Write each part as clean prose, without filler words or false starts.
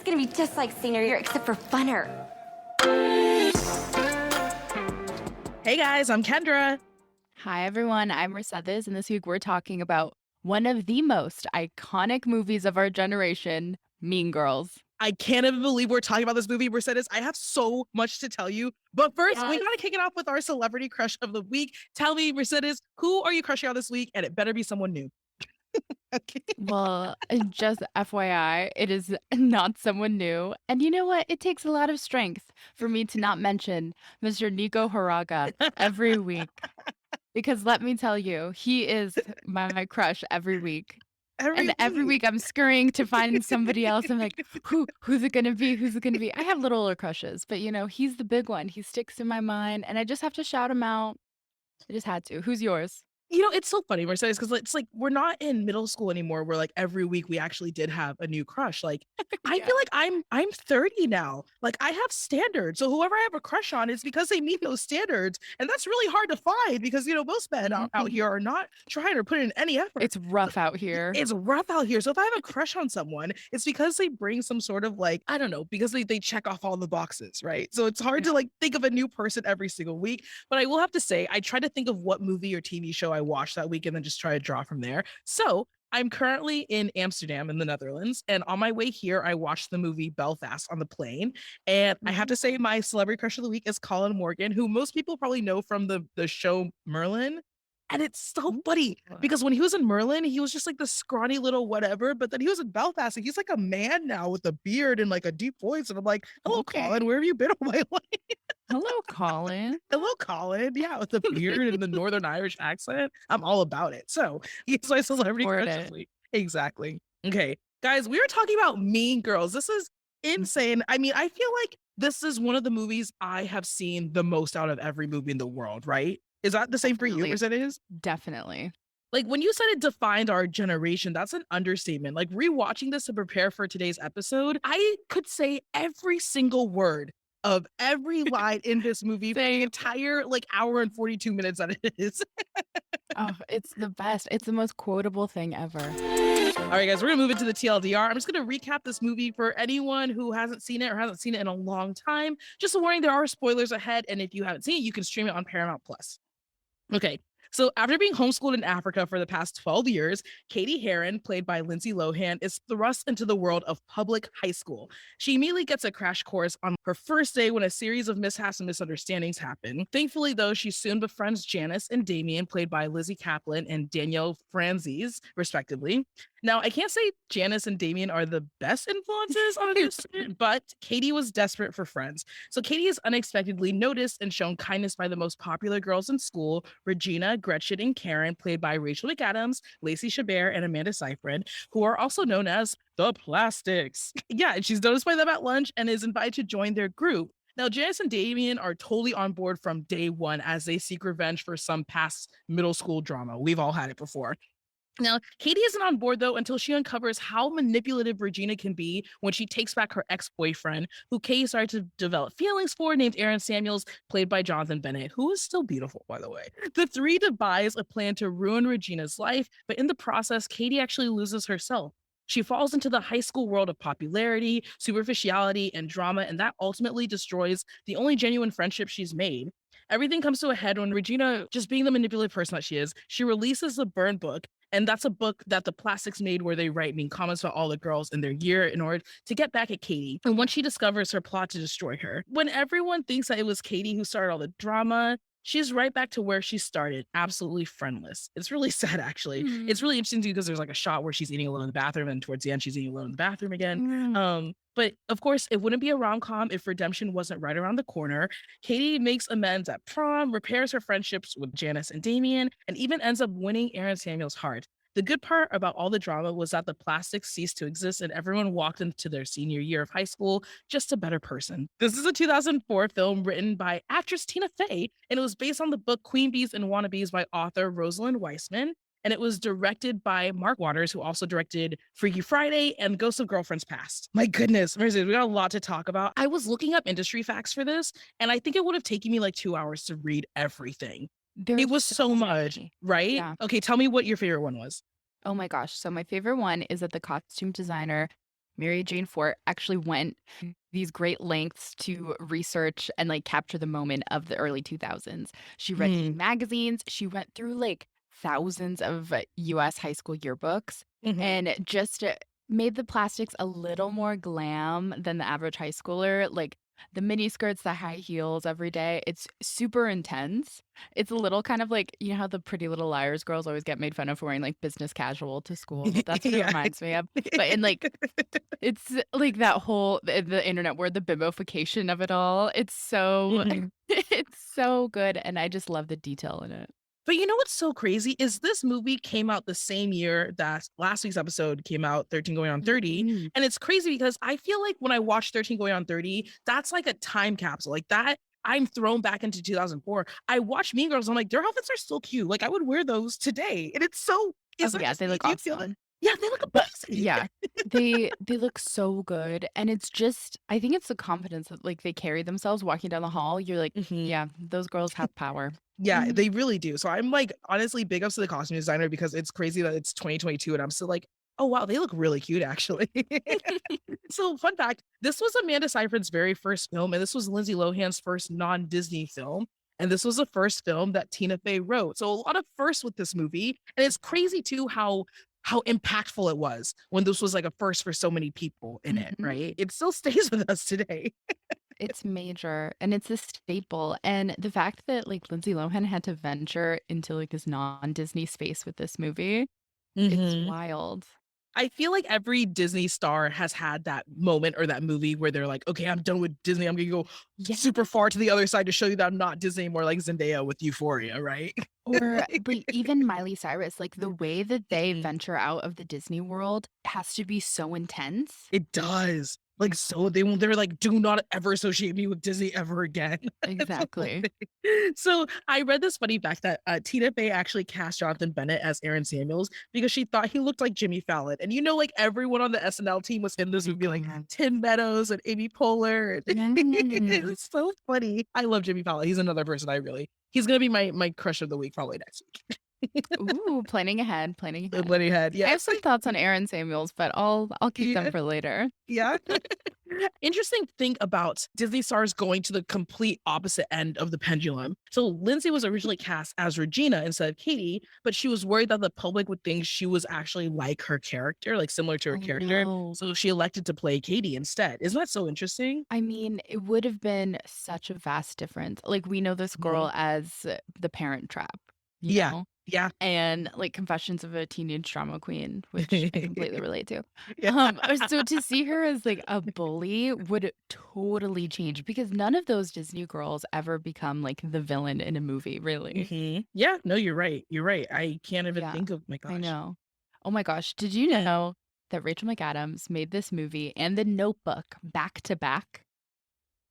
gonna be just like senior year, except for funner. Hey guys, I'm Kendra. Hi, everyone. I'm Mercedes, and this week we're talking about one of the most iconic movies of our generation, Mean Girls. I can't even believe we're talking about this movie, Mercedes. I have so much to tell you. But first, we gotta kick it off with our celebrity crush of the week. Tell me, Mercedes, who are you crushing on this week? And it better be someone new. Okay. Well, just FYI, it is not someone new. And you know what? It takes a lot of strength for me to not mention Mr. Nico Haraga every week. Because let me tell you, he is my crush every week. And every week I'm scurrying to find somebody else. I'm like, who's it gonna be? Who's it gonna be? I have littler crushes, but he's the big one. He sticks in my mind, and I just have to shout him out. I just had to. Who's yours? It's so funny, Mercedes, because it's like we're not in middle school anymore where like every week we actually did have a new crush. Like I feel like I'm 30 now. Like I have standards. So whoever I have a crush on is because they meet those standards. And that's really hard to find because most men out here are not trying to put in any effort. It's rough out here. It's rough out here. So if I have a crush on someone, it's because they bring some sort of like, I don't know, because they check off all the boxes, right? So it's hard to like think of a new person every single week. But I will have to say, I try to think of what movie or TV show I watched that week and then just try to draw from there. So I'm currently in Amsterdam in the Netherlands. And on my way here, I watched the movie Belfast on the plane. And I have to say my celebrity crush of the week is Colin Morgan, who most people probably know from the show Merlin. And it's so funny because when he was in Merlin, he was just like the scrawny little whatever. But then he was in Belfast and he's like a man now with a beard and like a deep voice. And I'm like, hello, Colin, where have you been all my life? Hello, Colin. Hello, Colin. Yeah, with the beard and the Northern Irish accent. I'm all about it. So he's my celebrity crush this week. Exactly. Okay, guys, we are talking about Mean Girls. This is insane. I mean, I feel like this is one of the movies I have seen the most out of every movie in the world, right? Is that the same for you as it is? Definitely. Like when you said it defined our generation, that's an understatement. Like rewatching this to prepare for today's episode, I could say every single word of every line in this movie for the entire like hour and 42 minutes that it is. Oh, it's the best. It's the most quotable thing ever. All right, guys, we're gonna move into the TLDR. I'm just gonna recap this movie for anyone who hasn't seen it or hasn't seen it in a long time. Just a warning, there are spoilers ahead, and if you haven't seen it, you can stream it on Paramount Plus. Okay, so after being homeschooled in Africa for the past 12 years, Katie Heron, played by Lindsay Lohan, is thrust into the world of public high school. She immediately gets a crash course on her first day when a series of mishaps and misunderstandings happen. Thankfully, though, she soon befriends Janice and Damien, played by Lizzie Kaplan and Danielle Franzese, respectively. Now, I can't say Janice and Damien are the best influences on this, but Katie was desperate for friends. So Katie is unexpectedly noticed and shown kindness by the most popular girls in school, Regina, Gretchen, and Karen, played by Rachel McAdams, Lacey Chabert, and Amanda Seyfried, who are also known as the Plastics. Yeah, and she's noticed by them at lunch and is invited to join their group. Now, Janice and Damien are totally on board from day one as they seek revenge for some past middle school drama. We've all had it before. Now, Katie isn't on board, though, until she uncovers how manipulative Regina can be when she takes back her ex-boyfriend, who Katie started to develop feelings for, named Aaron Samuels, played by Jonathan Bennett, who is still beautiful, by the way. The three devise a plan to ruin Regina's life, but in the process, Katie actually loses herself. She falls into the high school world of popularity, superficiality, and drama, and that ultimately destroys the only genuine friendship she's made. Everything comes to a head when Regina, just being the manipulative person that she is, she releases the burn book. And that's a book that the Plastics made where they write mean comments about all the girls in their year in order to get back at Katie. And once she discovers her plot to destroy her, when everyone thinks that it was Katie who started all the drama, she's right back to where she started, absolutely friendless. It's really sad, actually. It's really interesting too because there's like a shot where she's eating alone in the bathroom, and towards the end, she's eating alone in the bathroom again. But of course, it wouldn't be a rom-com if redemption wasn't right around the corner. Katie makes amends at prom, repairs her friendships with Janice and Damien, and even ends up winning Aaron Samuel's heart. The good part about all the drama was that the Plastics ceased to exist and everyone walked into their senior year of high school just a better person. This is a 2004 film written by actress Tina Fey, and it was based on the book Queen Bees and Wannabes by author Rosalind Weissman. And it was directed by Mark Waters, who also directed Freaky Friday and Ghosts of Girlfriends Past. My goodness, we got a lot to talk about. I was looking up industry facts for this, and I think it would have taken me like 2 hours to read everything. It was so much, right? Yeah. Okay, tell me what your favorite one was. Oh my gosh. So my favorite one is that the costume designer Mary Jane Fort actually went these great lengths to research and like capture the moment of the early 2000s. She read Mm, magazines, she went through like thousands of US high school yearbooks mhm. and just made the plastics a little more glam than the average high schooler. Like the mini skirts, the high heels every day. It's super intense. It's a little kind of like, you know how the Pretty Little Liars girls always get made fun of for wearing like business casual to school? That's what it Yeah. reminds me of. But in like it's like that whole the internet word, the bimbofication of it all. It's so Mhm. it's so good, and I just love the detail in it. But you know what's so crazy is this movie came out the same year that last week's episode came out, 13 Going on 30. Mhm. And it's crazy because I feel like when I watch 13 Going on 30, that's like a time capsule. Like that, I'm thrown back into 2004. I watch Mean Girls. I'm like, their outfits are still cute. Like I would wear those today. And it's so, Oh, is that yeah, just they me? look Do you feel that? awesome. Yeah, they look But amazing. yeah, they look so good, and it's just I think it's the confidence that, like, they carry themselves walking down the hall. You're like, Mhm. "Yeah, those girls have power." Yeah, Mhm. they really do. So I'm like, honestly, big ups to the costume designer because it's crazy that it's 2022 and I'm still like, oh wow, they look really cute actually. So, fun fact, this was Amanda Seyfried's very first film, and this was Lindsay Lohan's first non-Disney film. And this was the first film that Tina Fey wrote. So a lot of firsts with this movie. And it's crazy too how impactful it was when this was like a first for so many people in it, Mhm. right? It still stays with us today. It's major, and it's a staple, and the fact that, like, Lindsay Lohan had to venture into, like, this non-Disney space with this movie, it's Mhm. wild. I feel like every Disney star has had that moment or that movie where they're like, "Okay, I'm done with Disney. I'm gonna go Yeah. super far to the other side to show you that I'm not Disney anymore," like Zendaya with Euphoria, right? Or, like, even Miley Cyrus, like, the way that they Mhm. venture out of the Disney world has to be so intense. It does. Like, Mhm. so they're like, "Do not ever associate me with Disney ever again." It's the whole Exactly. thing. So, I read this funny fact that, Tina Fey actually cast Jonathan Bennett as Aaron Samuels because she thought he looked like Jimmy Fallon, and, like, everyone on the SNL team was in Oh this my movie, like god. Tim Meadows and Amy Poehler, and Mm. it's so funny. I love Jimmy Fallon. He's another person he's gonna be my crush of the week probably next week. Ooh, planning ahead, planning ahead. Lenny Head, I have yes. some thoughts on Aaron Samuels, but I'll keep them Yeah. for later. Yeah. Interesting thing about Disney stars going to the complete opposite end of the pendulum. So Lindsay was originally cast as Regina instead of Katie, but she was worried that the public would think she was actually like her character, like similar to her Oh, character. no. So she elected to play Katie instead. Isn't that so interesting? I mean, it would have been such a vast difference. Like, we know this Mhm. girl as The Parent Trap, you Yeah. know? Yeah. And, like, Confessions of a Teenage Drama Queen, which I completely relate to. Yeah. So to see her as, like, a bully would totally change because none of those Disney girls ever become, like, the villain in a movie, really. Yeah. No, you're right. You're right. I can't even Yeah, think of my I gosh. know. Oh my gosh, did you know that Rachel McAdams made this movie and The Notebook back to back?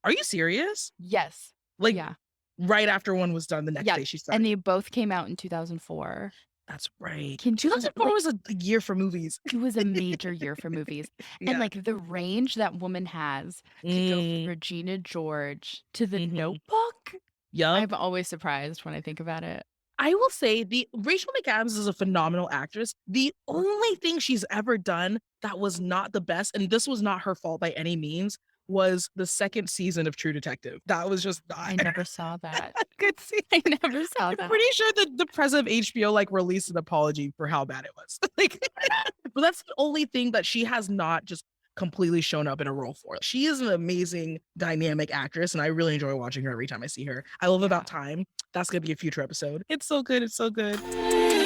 Are you serious? Yes. Like Yeah. right after one was done, the next Yeah, day she and started. they both came out in 2004. That's right. Can you 2004 was a year for movies. it was a major year for movies, and, Yeah. like, the range that woman has to go from Mm, Regina George to The mhm. Notebook, Yup. I'm always surprised when I think about it. I will say the Rachel McAdams is a phenomenal actress. The only thing she's ever done that was not the best, and this was not her fault by any means, was the second season of True Detective. That was just not I never saw that. a good season. I never saw I'm that. pretty sure that the president of HBO like released an apology for how bad it was. Like, but that's the only thing that she has not just completely shown up in a role for. She is an amazing dynamic actress, and I really enjoy watching her every time I see her. I love Yeah. About Time. That's gonna be a future episode. It's so good. It's so good.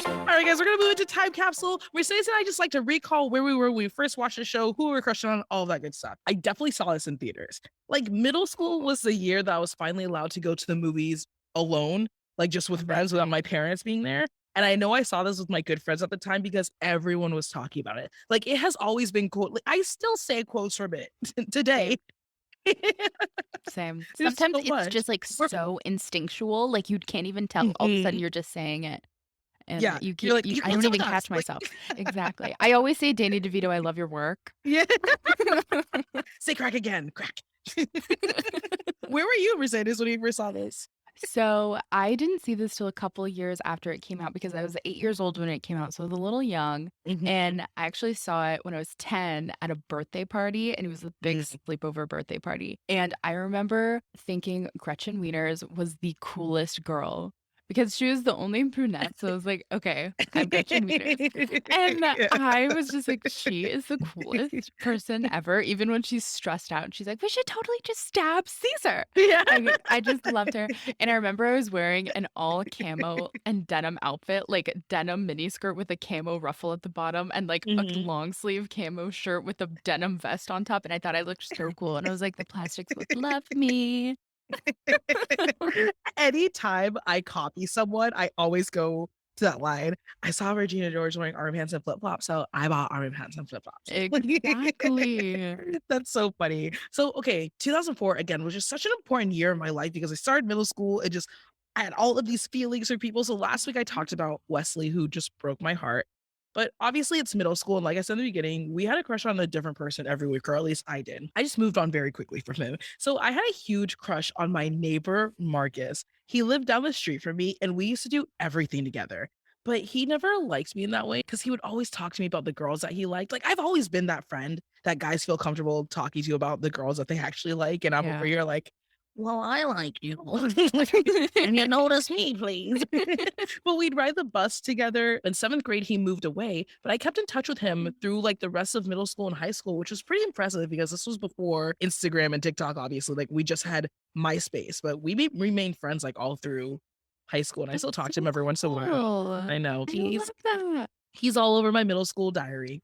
All right, guys, we're gonna move into time capsule. Mercedes and I just like to recall where we were when we first watched the show, who we were crushing on, all that good stuff. I definitely saw this in theaters. Like middle school was the year that I was finally allowed to go to the movies alone, like just with friends without my parents being there. And I know I saw this with my good friends at the time because everyone was talking about it. Like it has always been quote. Like, I still say quotes from it Same, today. same. There's Sometimes so it's much. just, like, so instinctual, like, you can't even tell. All of a sudden, Mhm. you're just saying it, and Yeah, you you're keep like, you I what's don't up even with us? catch Like, myself. Exactly. I always say, "Danny DeVito, I love your work." yeah, say crack again, crack. Where were you, Mercedes, when you first saw this? So I didn't see this till a couple of years after it came out because I was 8 years old when it came out, so I was a little young, Mhm. and I actually saw it when I was 10 at a birthday party, and it was a big Mm. sleepover birthday party, and I remember thinking Gretchen Wieners was the coolest girl because she was the only brunette, so I was like, "Okay, I'm Gretchen Wieners." And Yeah. I was just like, "She is the coolest person ever," even when she's stressed out, and she's like, "We should totally just stab Caesar." Yeah. I just loved her. And I remember I was wearing an all camo and denim outfit, like denim miniskirt with a camo ruffle at the bottom and like a Mhm. long sleeve camo shirt with a denim vest on top. And I thought I looked so cool. And I was like, the plastics would love me. Anytime I copy someone, I always go to that line. I saw Regina George wearing arm pants and flip flops, so I bought arm pants and flip flops. Exactly. That's so funny. So, okay, 2004 again was just such an important year in my life because I started middle school and just I had all of these feelings for people. So last week I talked about Wesley, who just broke my heart. But obviously it's middle school, and like I said in the beginning, we had a crush on a different person every week, or at least I did. I just moved on very quickly from him. So I had a huge crush on my neighbor, Marcus. He lived down the street from me, and we used to do everything together. But he never liked me in that way because he would always talk to me about the girls that he liked. Like, I've always been that friend that guys feel comfortable talking to you about the girls that they actually like. And I'm over Yeah. here like, well, I like you. And you notice me, please. But we'd ride the bus together. In seventh grade, he moved away, but I kept in touch with him through like the rest of middle school and high school, which was pretty impressive because this was before Instagram and TikTok, obviously. Like we just had MySpace, but remained friends like all through high school. And I That's still talk to so him every once in a while. cool. I know. I love that. He's all over my middle school diary.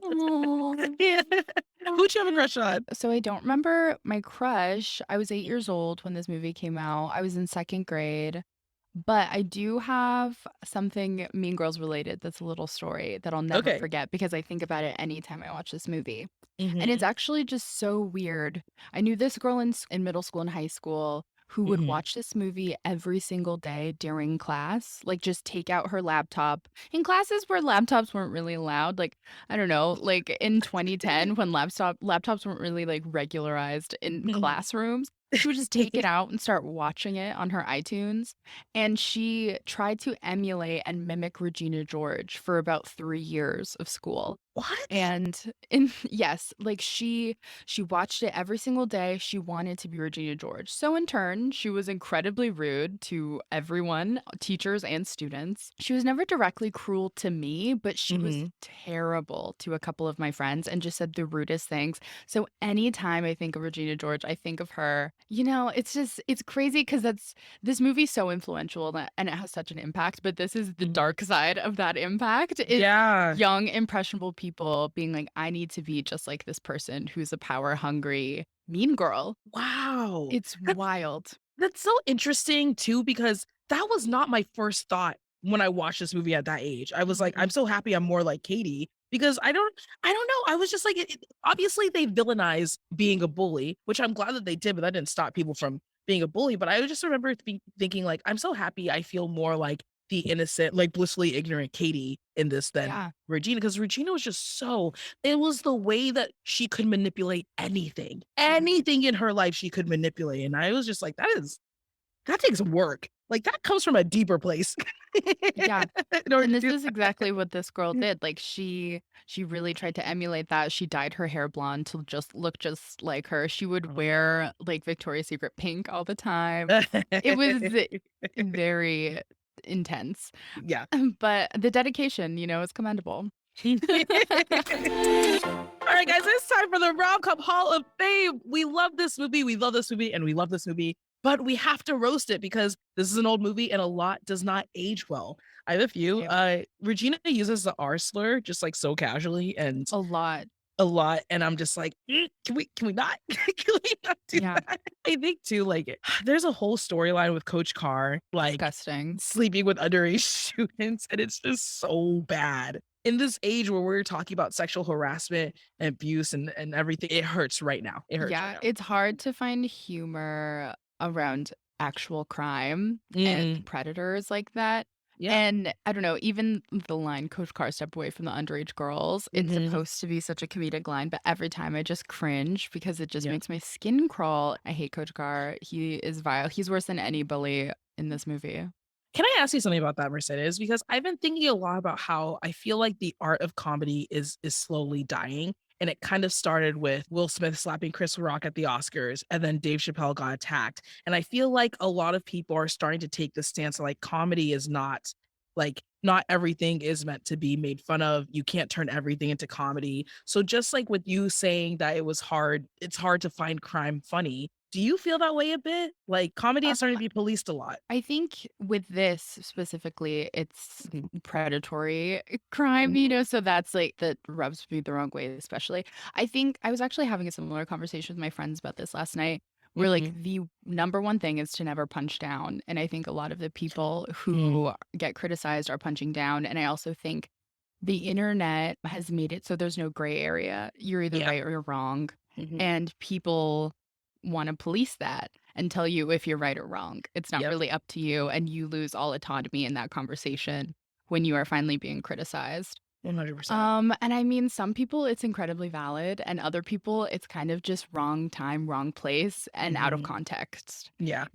Aw. Yeah. So Who'd you have a cute. crush on? So I don't remember my crush. I was 8 years old when this movie came out. I was in second grade. But I do have something Mean Girls related that's a little story that I'll never Okay. forget because I think about it anytime I watch this movie. And it's Mhm. actually just so weird. I knew this girl in middle school and high school who would Mhm. watch this movie every single day during class, like just take out her laptop in classes where laptops weren't really allowed. Like, I don't know, like in 2010 when laptops weren't really like regularized in Mhm. classrooms. She would just take it out and start watching it on her iTunes. And she tried to emulate and mimic Regina George for about 3 years of school. What? And in yes, like she watched it every single day. She wanted to be Regina George. So in turn, she was incredibly rude to everyone, teachers and students. She was never directly cruel to me, but she was Mhm. terrible to a couple of my friends and just said the rudest things. So anytime I think of Regina George, I think of her. It's crazy because that's this movie's so influential and it has such an impact, but this is the Mhm. dark side of that impact is Yeah. young, impressionable people being like, "I need to be just like this person who's a power hungry mean girl." Wow. It's wild. That's so interesting too, because that was not my first thought when I watched this movie at that age. I was like, Mhm. I'm so happy I'm more like Katie because I don't know. I was just like, obviously they villainize being a bully, which I'm glad that they did, but that didn't stop people from being a bully. But I just remember thinking like, I'm so happy I feel more like the innocent, like blissfully ignorant Katie in this than Yeah. Regina, because Regina was just so, it was the way that she could manipulate anything. Mhm. Anything in her life she could manipulate, and I was just like, that takes work. Like, that comes from a deeper place Yeah. in order And to this do is exactly what this girl did. Like she really tried to emulate that. She dyed her hair blonde to just look just like her. She would that. wear like Victoria's Secret pink all the time. It was very intense. Yeah. But the dedication, is commendable. All right, guys, it's time for the Rom-Com Hall of Fame. We love this movie, we love this movie, and we love this movie, but we have to roast it because this is an old movie and a lot does not age well. I have a few. Same. Regina uses the R slur just like so casually and A lot. a lot, and I'm just like, can we not? Can we not do Yeah. that? I think too, like, there's a whole storyline with Coach Carr, like, Disgusting. sleeping with underage students, and it's just so bad. In this age where we're talking about sexual harassment and abuse and everything, it hurts right now. It hurts right Yeah, now. it's hard to find humor around actual crime and Mm-mm. predators like that. Yeah. And I don't know, even the line, Coach Carr, step away from the underage girls, it's Hmm. supposed to be such a comedic line, but every time I just cringe because it just Yeah. makes my skin crawl. I hate Coach Carr. He is vile. He's worse than any bully in this movie. Can I ask you something about that, Mercedes? Because I've been thinking a lot about how I feel like the art of comedy is slowly dying. And it kind of started with Will Smith slapping Chris Rock at the Oscars, and then Dave Chappelle got attacked. And I feel like a lot of people are starting to take the stance of like comedy is not like not everything is meant to be made fun of. You can't turn everything into comedy. So just like with you saying that it was hard, it's hard to find crime funny. Do you feel that way a bit? Like comedy is starting to be policed a lot. I think with this specifically, it's Mhm. predatory crime, Mhm. so that's like that rubs me the wrong way, especially. I think I was actually having a similar conversation with my friends about this last night, where like Mhm. the number one thing is to never punch down. And I think a lot of the people Mm. who get criticized are punching down. And I also think the internet has made it so there's no gray area. You're either Yeah. right or you're wrong. Mhm. And people want to police that and tell you if you're right or wrong. It's not Yep. really up to you. And you lose all autonomy in that conversation when you are finally being criticized. 100%. And I mean, some people it's incredibly valid, and other people it's kind of just wrong time, wrong place, and out of Mhm. context. Yeah.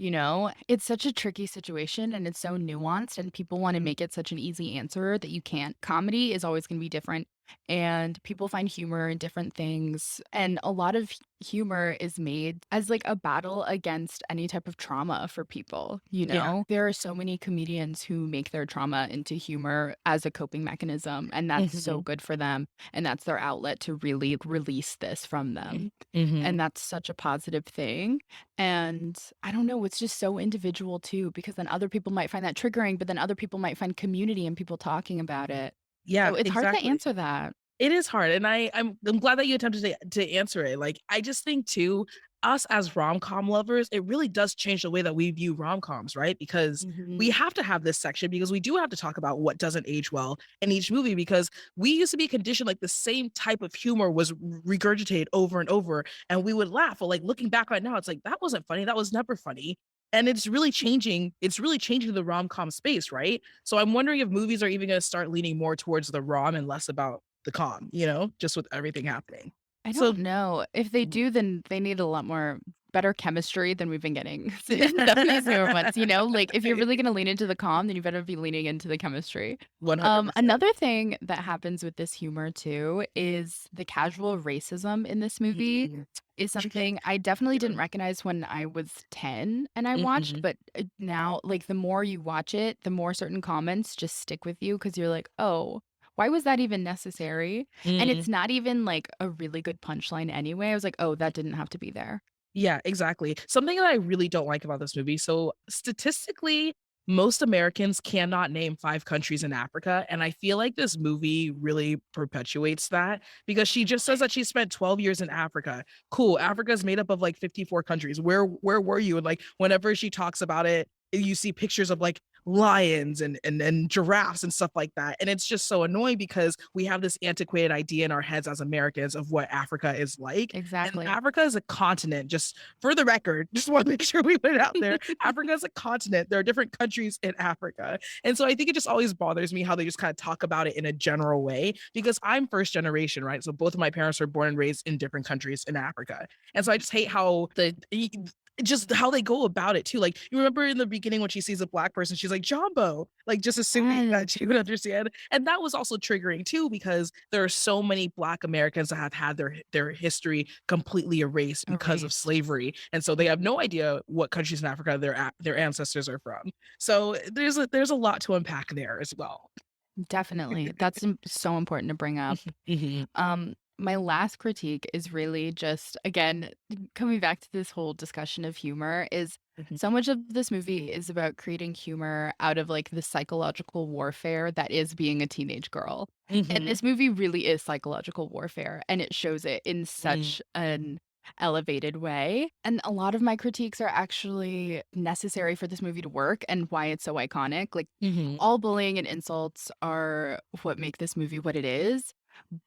It's such a tricky situation and it's so nuanced, and people want to make it such an easy answer that you can't. Comedy is always going to be different, and people find humor in different things. And a lot of humor is made as like a battle against any type of trauma for people. Yeah. There are so many comedians who make their trauma into humor as a coping mechanism, and that's so Mhm. good for them. And that's their outlet to really release this from them. Mhm. And that's such a positive thing. And I don't know, it's just so individual too, because then other people might find that triggering, but then other people might find community and people talking about it. Yeah, So it's hard to exactly. answer that. It is hard, and I'm glad that you attempted to answer it. Like, I just think too, us as rom-com lovers, it really does change the way that we view rom-coms, right? Because we Mhm. have to have this section because we do have to talk about what doesn't age well in each movie because we used to be conditioned like the same type of humor was regurgitated over and over, and we would laugh. But like looking back right now, it's like that wasn't funny. That was never funny. And it's really changing the rom-com space, right? So I'm wondering if movies are even gonna start leaning more towards the rom and less about the calm, just with everything happening. I So don't know. If they do, then they need a lot more better chemistry than we've been getting in some of these newer ones, Like, if you're really gonna lean into the calm, then you better be leaning into the chemistry. 100%. Another thing that happens with this humor too is the casual racism in this movie Mhm. is something I definitely didn't recognize when I was 10 and I watched, Mhm. but, now, like, the more you watch it, the more certain comments just stick with you because 'cause you're like, "Oh, why was that even necessary?" And it's Mm. not even, like, a really good punchline anyway. I was like, "Oh, that didn't have to be there." Yeah, exactly. Something that I really don't like about this movie, so statistically, most Americans cannot name 5 countries in Africa, and I feel like this movie really perpetuates that because she just says that she spent 12 years in Africa. Cool, Africa is made up of, like, 54 countries. Where were you? And, like, whenever she talks about it, you see pictures of, like, lions and giraffes and stuff like that, and it's just so annoying because we have this antiquated idea in our heads as Americans of what Africa is like, and Exactly. Africa is a continent, just for the record, just want to make sure we put it out there. Africa is a continent. There are different countries in Africa. And so I think it just always bothers me how they just kind of talk about it in a general way because I'm first generation, right? So both of my parents were born and raised in different countries in Africa. And so I just hate how just how they go about it too. Like you remember in the beginning when she sees a black person, she's like Jumbo, like just assuming that Yes. she would understand. And that was also triggering too because there are so many black Americans that have had their history completely erased because of Erased. slavery. And so they have no idea what countries in Africa their ancestors are from. So there's a lot to unpack there as well. Definitely. That's so important to bring up. Mhm. My last critique is really just, again, coming back to this whole discussion of humor, is Mhm. so much of this movie is about creating humor out of like the psychological warfare that is being a teenage girl. And Mhm. this movie really is psychological warfare, and it shows it in Mhm. such an elevated way. And a lot of my critiques are actually necessary for this movie to work and why it's so iconic. Like, Mhm. all bullying and insults are what make this movie what it is.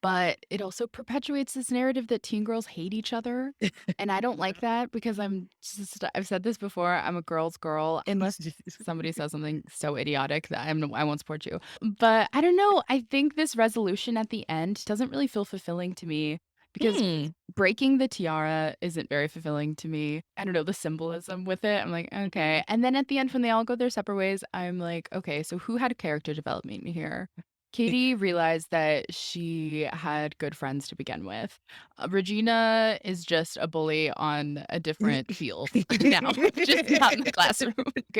but it also perpetuates this narrative that teen girls hate each other. And I don't like that because I've said this before, I'm a girl's girl, unless somebody says something so idiotic that I won't support you. But I don't know. I think this resolution at the end doesn't really feel fulfilling to me because Hmm. breaking the tiara isn't very fulfilling to me. I don't know the symbolism with it. I'm like, okay. And then at the end, when they all go their separate ways, I'm like, okay, so who had character development here? Katie realized that she had good friends to begin with. Regina is just a bully on a different field now, just not in the classroom.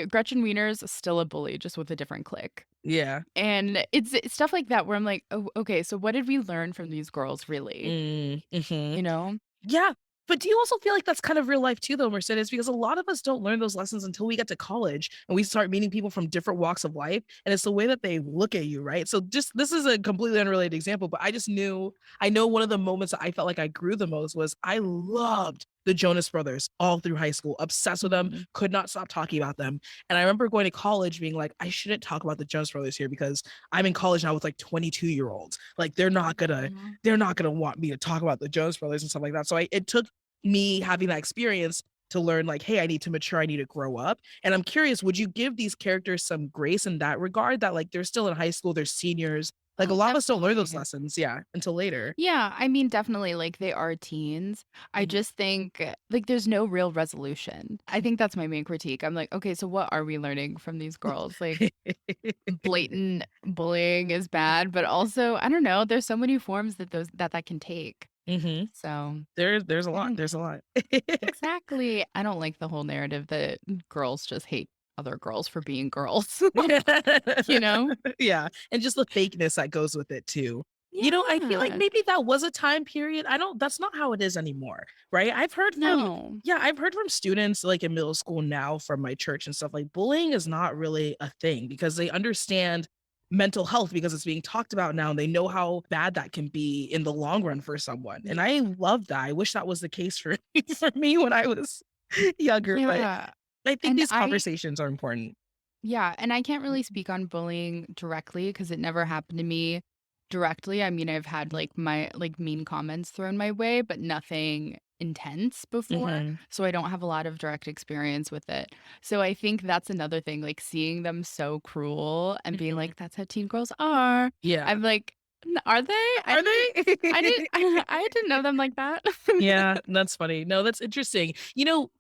Gretchen Wiener's still a bully, just with a different clique. Yeah. And it's stuff like that where I'm like, oh, okay, so what did we learn from these girls, really? Mm-hmm. You know? Yeah. But do you also feel like that's kind of real life too, though, Mercedes? Because a lot of us don't learn those lessons until we get to college and we start meeting people from different walks of life. And it's the way that they look at you, right? So just this is a completely unrelated example, but I know one of the moments that I felt like I grew the most was I loved the Jonas Brothers all through high school, obsessed with them, Mhm. could not stop talking about them. And I remember going to college being like, I shouldn't talk about the Jonas Brothers here because I'm in college now with like 22-year-olds. Like Mhm. they're not gonna want me to talk about the Jonas Brothers and stuff like that. So it took me having that experience to learn like, hey, I need to mature, I need to grow up. And I'm curious, would you give these characters some grace in that regard that like they're still in high school, they're seniors. Like a Oh, lot of us don't learn those definitely. lessons, yeah, until later. Yeah, I mean, definitely, like, they are teens. I Mhm. just think, like, there's no real resolution. I think that's my main critique. I'm like, "Okay, so what are we learning from these girls?" Like, blatant bullying is bad, but also, I don't know, there's so many forms that can take. Hmm. So, There's a I lot. don't There's a lot. exactly. I don't like the whole narrative that girls just hate other girls for being girls, you know? Yeah, and just the fakeness that goes with it too. You know, I feel like Yeah. maybe that was a time period. I don't That's not how it is anymore, right? No. I've heard from students like in middle school now from my church and stuff like bullying is not really a thing because they understand mental health because it's being talked about now and they know how bad that can be in the long run for someone. And I love that. I wish that was the case for for me when I was younger, but Yeah. I think And these I conversations are important. Yeah, and I can't really speak on bullying directly because it never happened to me directly. I mean, I've had like my like mean comments thrown my way, but nothing intense before. Mhm. So I don't have a lot of direct experience with it. So I think that's another thing, like seeing them so cruel and being Mhm. like, that's how teen girls are. Yeah. I'm like, Are they? Are they? I didn't, I didn't know them like that." Yeah, that's funny. No, that's interesting. You know,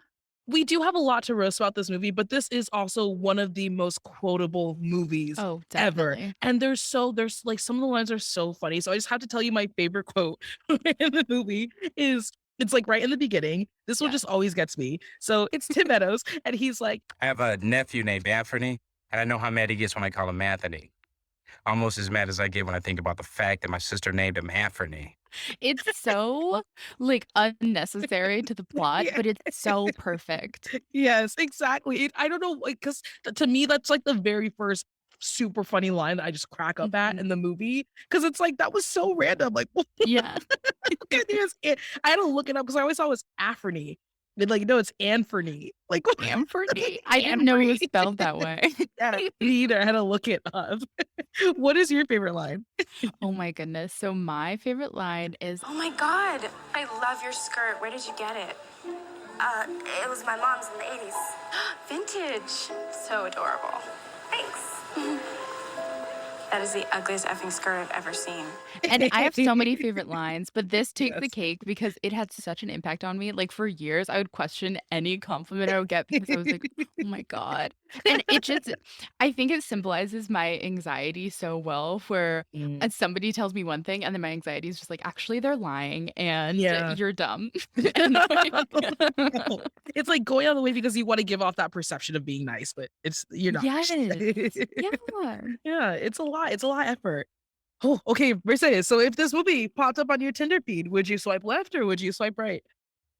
we do have a lot to roast about this movie, but this is also one of the most quotable movies Oh, ever. definitely. And there's like some of the lines are so funny. So I just have to tell you my favorite quote in the movie is it's like right in the beginning. This one Yeah. just always gets me. So it's Tim Meadows, and he's like, I have a nephew named Anthony, and I know how mad he gets when I call him Anthony. Almost as mad as I get when I think about the fact that my sister named him Anthony. It's so, like, unnecessary to the plot, yeah. but it's so perfect. Yes, exactly. I don't know, like, because to me, that's like the very first super funny line that I just crack up at Mhm. in the movie. Because it's like that was so random. Like, what Yeah. is it? I had to look it up because I always thought it was Afferny. And like, no, it's Anferny. Like, Amberly? I didn't know it was Anferny. spelled that way. Yeah, me either. I had to look it up. What is your favorite line? Oh my goodness. So my favorite line is, Oh my god, I love your skirt. Where did you get it? Uh, it was my mom's in the 80s. Vintage. So adorable. Thanks. That is the ugliest effing skirt I've ever seen. and I have so many favorite lines, but this takes the Yes. cake because it had such an impact on me. Like for years, I would question any compliment I would get because I was like, oh my God. And it just, I think it symbolizes my anxiety so well, where Mm. somebody tells me one thing and then my anxiety is just like, actually, they're lying and Yeah. you're dumb. And like, It's like going out of the way because you wanna give off that perception of being nice, but you're not. yes. Yeah. Yeah, it's a lot of effort. Oh, okay, Mercedes, so if this movie popped up on your Tinder feed, would you swipe left or would you swipe right?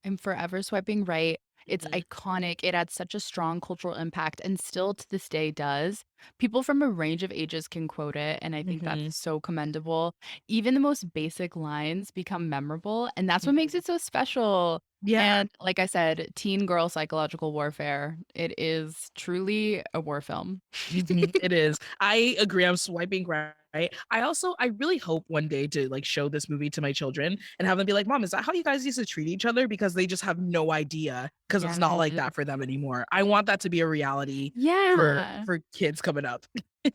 I'm forever swiping right. It's Mhm, iconic. It had such a strong cultural impact and still to this day does. People from a range of ages can quote it, and I think mhm, that's so commendable. Even the most basic lines become memorable, and that's what makes mhm. it so special. Yeah, And like I said, teen girl psychological warfare. It is truly a war film. mhm, it is. I agree, I'm swiping right right? I really hope one day to like show this movie to my children and have them be like, Mom, is that how you guys used to treat each other? Because they just have no idea because it's not like Yeah. that for them anymore. I want that to be a reality Yeah. for kids coming up.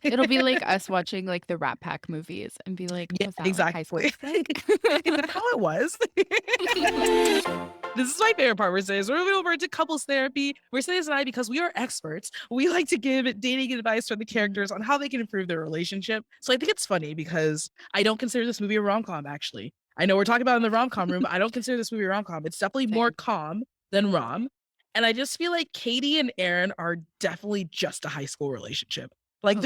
It'll be like us watching like the Rat Pack movies and be like, Yeah, was that like high school? exactly. Is that how it was? This is my favorite part. We're moving over into couples therapy. Mercedes and I, because we are experts, we like to give dating advice for the characters on how they can improve their relationship. So I think it's funny because I don't consider this movie a rom-com, actually. I know we're talking about it in the rom-com room, but I don't consider this movie a rom-com. It's definitely more Same. calm than rom. And I just feel like Katie and Aaron are definitely just a high school relationship. Like Oh,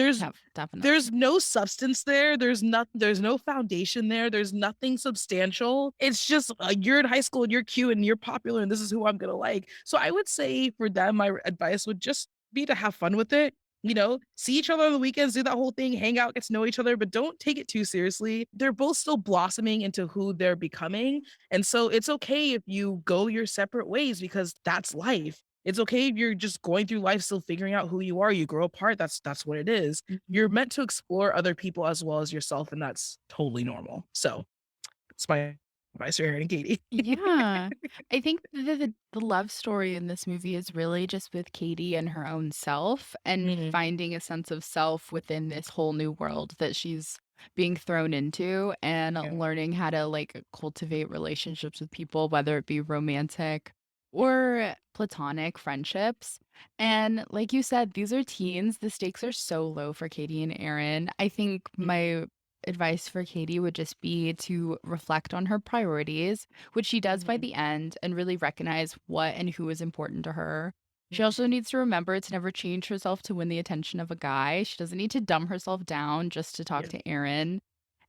definitely. there's no substance there. There's no foundation there. There's nothing substantial. It's just you're in high school and you're cute and you're popular and this is who I'm gonna like. So I would say for them, my advice would just be to have fun with it. You know, see each other on the weekends, do that whole thing, hang out, get to know each other, but don't take it too seriously. They're both still blossoming into who they're becoming. And so it's okay if you go your separate ways because that's life. It's okay if you're just going through life still figuring out who you are. You grow apart. That's what it is. You're meant to explore other people as well as yourself, and that's totally normal. So it's my advice for Aaron and Katie. Yeah. I think the love story in this movie is really just with Katie and her own self and Mhm. finding a sense of self within this whole new world that she's being thrown into and Yeah. learning how to like cultivate relationships with people, whether it be romantic or platonic friendships. And like you said, these are teens. The stakes are so low for Katie and Aaron. I think my advice for Katie would just be to reflect on her priorities, which she does by Mhm. the end, and really recognize what and who is important to her. She also needs to remember to never change herself to win the attention of a guy. She doesn't need to dumb herself down just to talk Yeah. to Aaron.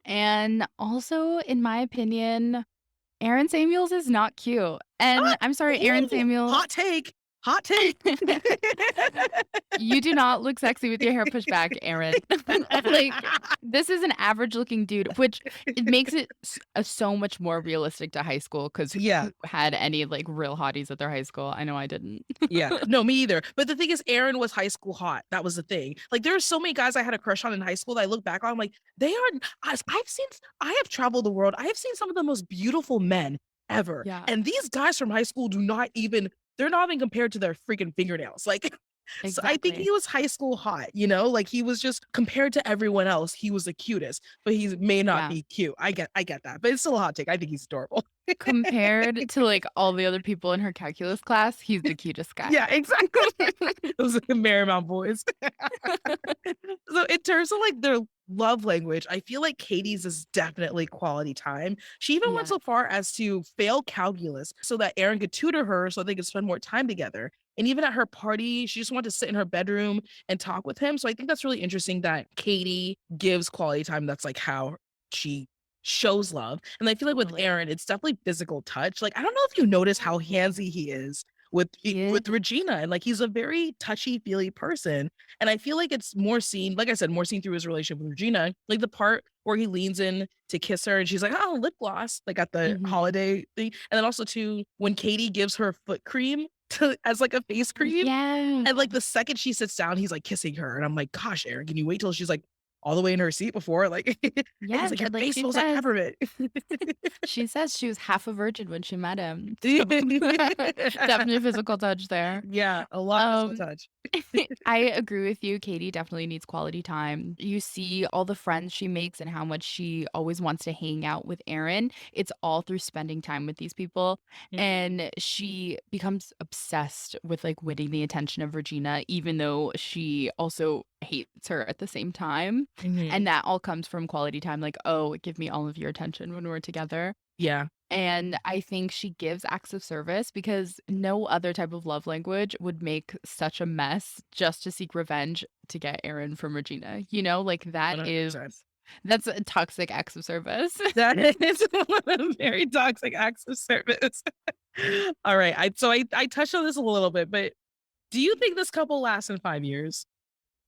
And also, in my opinion, Aaron Samuels is not cute. And I'm sorry, Aaron Ooh, Samuel. hot take. Hot take. You do not look sexy with your hair pushed back, Aaron. Like, this is an average looking dude, which it makes it so much more realistic to high school because Yeah. who had any like real hotties at their high school? I know I didn't. Yeah. No, me either. But the thing is, Aaron was high school hot. That was the thing. Like, there are so many guys I had a crush on in high school that I look back on, I'm like, I have traveled the world. I have seen some of the most beautiful men ever. Yeah, And these guys from high school they're not even compared to their freaking fingernails. Like, so I think exactly. he was high school hot, you know, like he was just compared to everyone else, he was the cutest, but he may not Yeah. be cute. I get that, but it's still a hot take. I think he's adorable. Compared to like all the other people in her calculus class, he's the cutest guy. Yeah, exactly. Those are the Marymount boys. So in terms of like their love language, I feel like Katie's is definitely quality time. She even went Yeah. so far as to fail calculus so that Aaron could tutor her so they could spend more time together. And even at her party, she just wanted to sit in her bedroom and talk with him. So I think that's really interesting that Katie gives quality time. That's like how she shows love. And I feel like with Totally. Aaron, it's definitely physical touch. Like I don't know if you notice how handsy he is He is. with Regina, and like he's a very touchy-feely person. And I feel like it's more seen, like I said, more seen through his relationship with Regina, like the part where he leans in to kiss her and she's like, oh, lip gloss, like at the Mhm. holiday thing. And then also too, when Katie gives her foot cream as like a face cream, Yeah. and like the second she sits down, he's like kissing her. And I'm like, gosh, Aaron, can you wait till she's like all the way in her seat before? Like, and Yeah, he's like, your like face she smells like says, peppermint. she says she was half a virgin when she met him. So definitely physical touch there. Yeah, a lot of physical Um, touch. I agree with you. Katie definitely needs quality time. You see all the friends she makes and how much she always wants to hang out with Aaron. It's all through spending time with these people. And she becomes obsessed with like winning the attention of Regina, even though she also hates her at the same time. Mhm. And that all comes from quality time. Like, oh, give me all of your attention when we're together. Yeah. And I think she gives acts of service because no other type of love language would make such a mess just to seek revenge to get Aaron from Regina. You know, like that's a toxic acts of service. That is a very toxic acts of service. All right. I touched on this a little bit, but do you think this couple lasts in 5 years?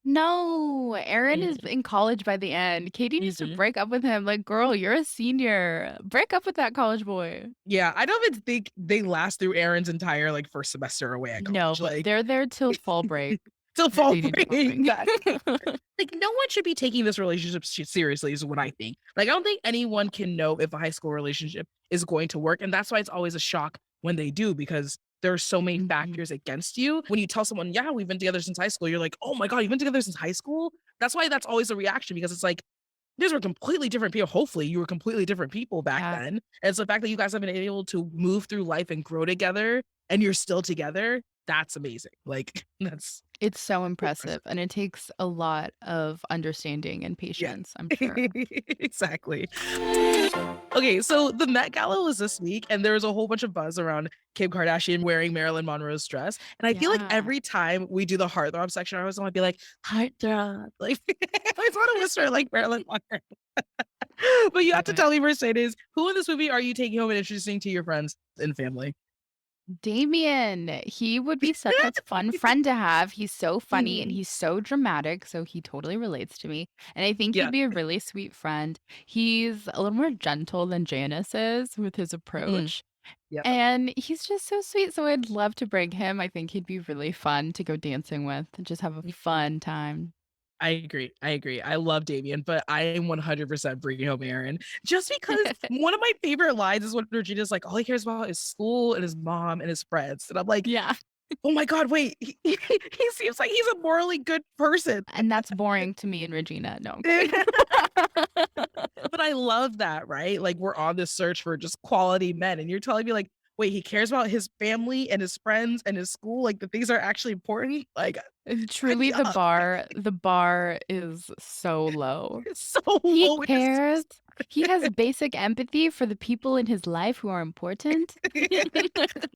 No, Aaron is in college by the end. Katie needs to Mhm. break up with him. Like, girl, you're a senior. Break up with that college boy. Yeah, I don't even think they last through Aaron's entire like first semester away at No, college. Like they're there till fall break. Till fall Dating to free. bombing. Exactly. Like, no one should be taking this relationship seriously, is what I think. Like, I don't think anyone can know if a high school relationship is going to work. And that's why it's always a shock when they do, because there are so many Mhm. factors against you. When you tell someone, yeah, we've been together since high school, you're like, oh my God, you've been together since high school? That's why that's always a reaction, because it's like, these were completely different people. Hopefully, you were completely different people back Yeah. then. And so the fact that you guys have been able to move through life and grow together and you're still together, that's amazing. Like, that's It's so so impressive, impressive. and it takes a lot of understanding and Yeah. patience, I'm sure. Exactly. Okay, so the Met Gala was this week, and there was a whole bunch of buzz around Kim Kardashian wearing Marilyn Monroe's dress. And I feel like Yeah. every time we do the heartthrob section, I always want to be like, heartthrob. Like, I always want to whisper like Marilyn Monroe. But you have Love to it. tell me, Mercedes, who in this movie are you taking home and introducing to your friends and family? Damien, he would be such a fun friend to have. He's so funny and Mhm. he's so dramatic, so he totally relates to me. And I think Yeah. he'd be a really sweet friend. He's a little more gentle than Janice is with his approach. Yeah. And he's just so sweet. So I'd love to bring him. I think he'd be really fun to go dancing with and just have a fun time. I agree. I agree. I love Damien, but I am 100% bringing home Aaron, just because one of my favorite lines is when Regina's like, all he cares about is school and his mom and his friends. And I'm like, Yeah. oh my God, wait, he seems like he's a morally good person. And that's boring to me and Regina. No, I'm kidding. But I love that, right? Like, we're on this search for just quality men. And you're telling me, like, wait, he cares about his family and his friends and his school. Like, the things that are actually important. Like, sign Truly, me up. the bar is so low. It's so He low. cares. He has basic empathy for the people in his life who are important.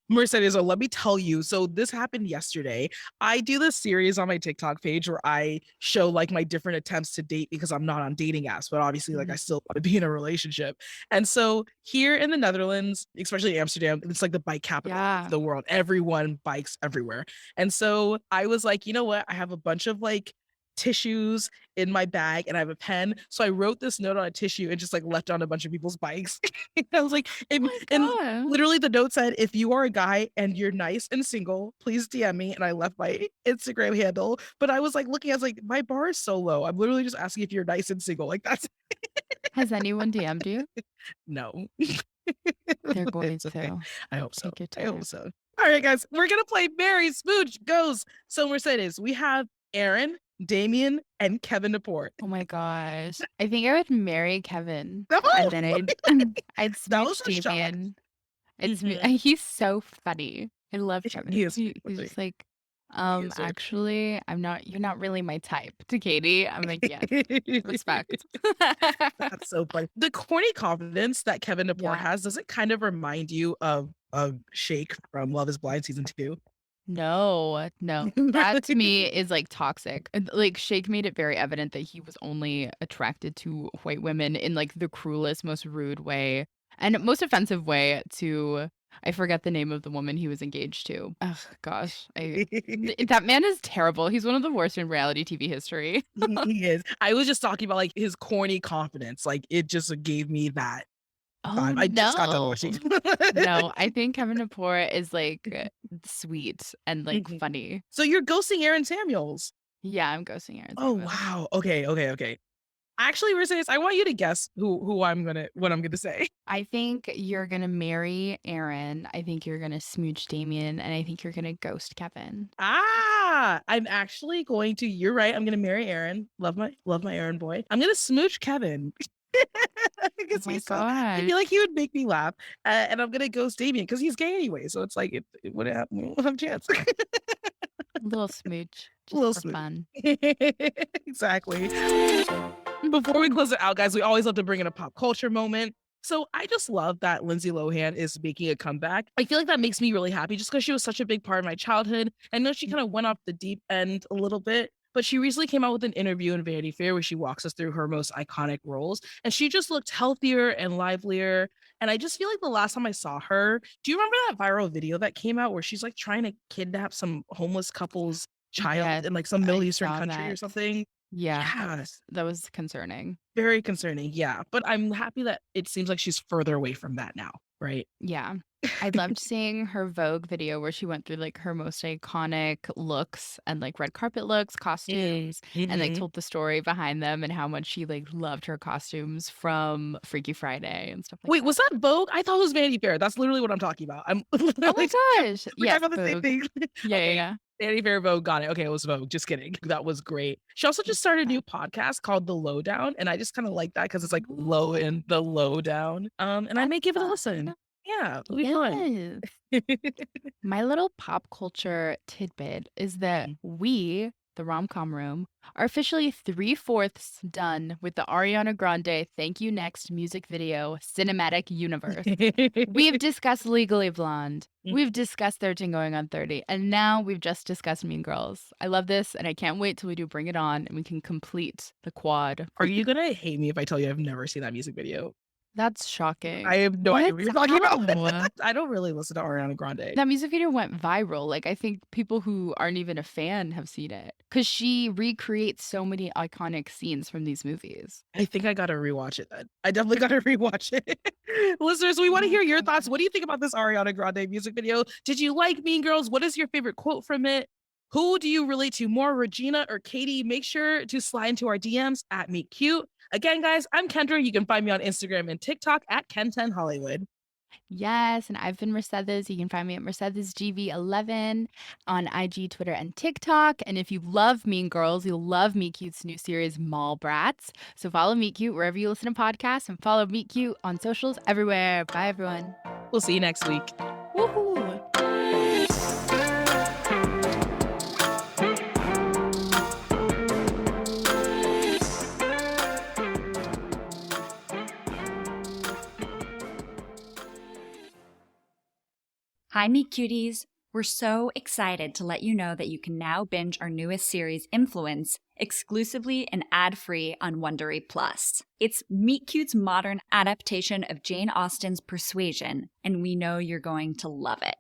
Mercedes, so let me tell you. So this happened yesterday. I do this series on my TikTok page where I show like my different attempts to date, because I'm not on dating apps, but obviously like I still want to be in a relationship. And so here in the Netherlands, especially Amsterdam, it's like the bike capital Yeah. of the world. Everyone bikes everywhere. And so I was like, you know what? I have a bunch of like tissues in my bag and I have a pen. So I wrote this note on a tissue and just like left on a bunch of people's bikes. I was like, Oh my and God. literally the note said, if you are a guy and you're nice and single, please DM me. And I left my Instagram handle. But I was like looking, I was like, my bar is so low. I'm literally just asking if you're nice and single. Like, that's Has anyone DM'd you? no. They're going It's okay. to. I hope so. Take your I time. hope so. All right, guys, we're gonna play Mary Smooch Goes. So Mercedes, we have Aaron, Damien, and Kevin Laporte. Oh my gosh. I think I would marry Kevin. No! And then I'd That was smooch a shock. Damien. It's Mhm. he's so funny. I love Kevin. He is He's funny. just like, He is very actually, you're not really my type to Katie. I'm like, yes, respect. That's so funny. The corny confidence that Kevin Laporte Yeah. has, does it kind of remind you of Shake from Love Is Blind season 2? No, no. That to me is like toxic. And, like Shake made it very evident that he was only attracted to white women in like the cruelest, most rude way and most offensive way to I forget the name of the woman he was engaged to. Ugh, gosh. That man is terrible. He's one of the worst in reality TV history. He is. I was just talking about like his corny confidence. Like, it just gave me that Oh vibe. I just got done no. watching. No, I think Kevin Laporte is like sweet and like Mhm. funny. So you're ghosting Aaron Samuels. Yeah, I'm ghosting Aaron Oh Samuels. wow. Okay. Actually, Mercedes, I want you to guess what I'm gonna say. I think you're gonna marry Aaron. I think you're gonna smooch Damien, and I think you're gonna ghost Kevin. I'm actually going to. You're right. I'm gonna marry Aaron. Love my Aaron boy. I'm gonna smooch Kevin. Oh Because my I god. feel like he would make me laugh, and I'm gonna ghost Damien because he's gay anyway. So it's like it would have we'll have a chance. Little smooch. A little Just for smooch. fun. Exactly. Before we close it out, guys, we always love to bring in a pop culture moment. So I just love that Lindsay Lohan is making a comeback. I feel like that makes me really happy just because she was such a big part of my childhood. I know she kind of went off the deep end a little bit, but she recently came out with an interview in Vanity Fair where she walks us through her most iconic roles. And she just looked healthier and livelier. And I just feel like the last time I saw her, do you remember that viral video that came out where she's like trying to kidnap some homeless couple's child Yes, in like some Middle I Eastern saw country or that. something? Yeah, Yeah, that was concerning. very concerning. Yeah. But I'm happy that it seems like she's further away from that now, right? Yeah. I loved seeing her Vogue video where she went through like her most iconic looks and like red carpet looks, costumes, and like Mhm. told the story behind them and how much she like loved her costumes from Freaky Friday and stuff like Wait, that. was that Vogue? I thought it was Vanity Fair. That's literally what I'm talking about. I'm Oh my literally gosh. we're talking Yes, about the same Vogue. thing. Yeah, yeah, Okay. yeah. Vanity Fair, Vogue, got it. Okay, it was Vogue. Just kidding. That was great. She also just started a new podcast called The Lowdown, and I just kind of like that because it's like low in the lowdown. And I That's may give it a fun. listen. Yeah, it'll be fun. Yes. My little pop culture tidbit is that we, the Rom-Com Room, are officially 3/4 done with the Ariana Grande Thank You Next music video cinematic universe. We've discussed Legally Blonde. We've discussed 13 Going on 30. And now we've just discussed Mean Girls. I love this, and I can't wait till we do Bring It On and we can complete the quad. Are you gonna hate me if I tell you I've never seen that music video? That's shocking. I have no idea what you're talking How? about. I don't really listen to Ariana Grande. That music video went viral. Like, I think people who aren't even a fan have seen it because she recreates so many iconic scenes from these movies. I think I gotta rewatch it then. I definitely gotta rewatch it. Listeners, we want to hear your thoughts. What do you think about this Ariana Grande music video? Did you like Mean Girls? What is your favorite quote from it? Who do you relate to more, Regina or Katie? Make sure to slide into our DMs at Meet Cute. Again, guys, I'm Kendra. You can find me on Instagram and TikTok at Ken10Hollywood. Yes, and I've been Mercedes. You can find me at MercedesGV11 on IG, Twitter, and TikTok. And if you love Mean Girls, you'll love Meet Cute's new series, Mall Brats. So follow Meet Cute wherever you listen to podcasts and follow Meet Cute on socials everywhere. Bye, everyone. We'll see you next week. Woohoo! Hi, Meet Cuties. We're so excited to let you know that you can now binge our newest series, Influence, exclusively and ad-free on Wondery Plus. It's Meet Cute's modern adaptation of Jane Austen's Persuasion, and we know you're going to love it.